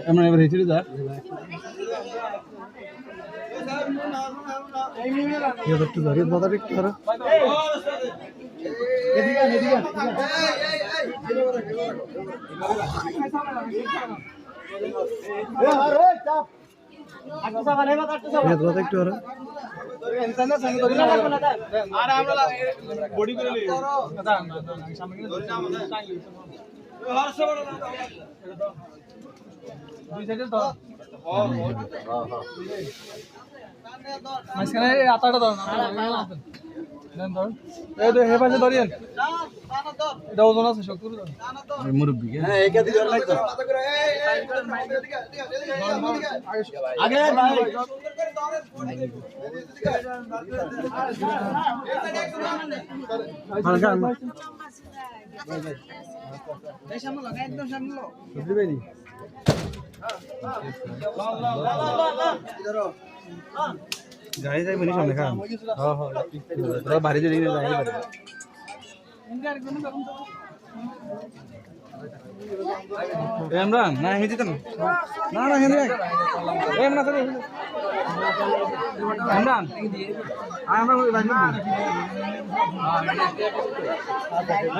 আমরা এবার হেঁচে যা একটু ধরে মাথাটা একটু ধরো একটু মাঝখানে আটাটা দাও হে পাশে ধরিয়েন এটা ওজন আছে শক্ত মুরব্বী আগে গাড়ি যাই বলি সামনে খান হ্যাঁ বাড়ি দিয়ে যাই ইমরান না হেঁটে না না না হেঁটে না চলে ইমরান আমরা